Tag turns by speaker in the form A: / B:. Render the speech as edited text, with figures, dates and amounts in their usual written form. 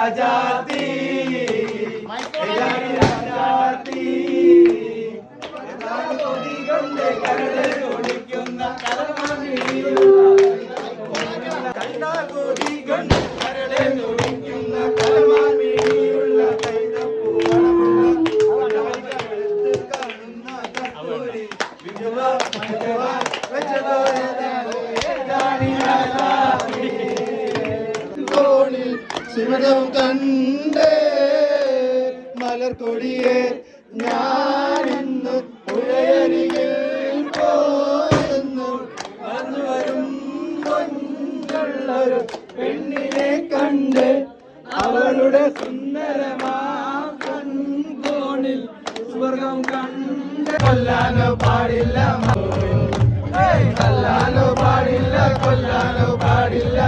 A: രാജാത്തി രാജാത്തി കൊതി കൊണ്ട് കരളെ തുടിക്കുന്ന കൊതി കൊണ്ട് കരളെ തുടിക്കുന്ന കലമാൻ മിഴിയുള്ള ശിവനം കണ്ട് മലർക്കൊടിയെ ഞാനിന്ന് പുഴയരികിൽ പോയെന്നു വന്നു വരും കൊണ്ടുള്ളൊരു പെണ്ണിനെ കണ്ട് അവളുടെ സുന്ദരമാം കൺകോണിൽ സ്വർഗം കണ്ട് കൊല്ലാനോ പാടില്ല കൊല്ലാനോ പാടില്ല കൊല്ലാനോ പാടില്ല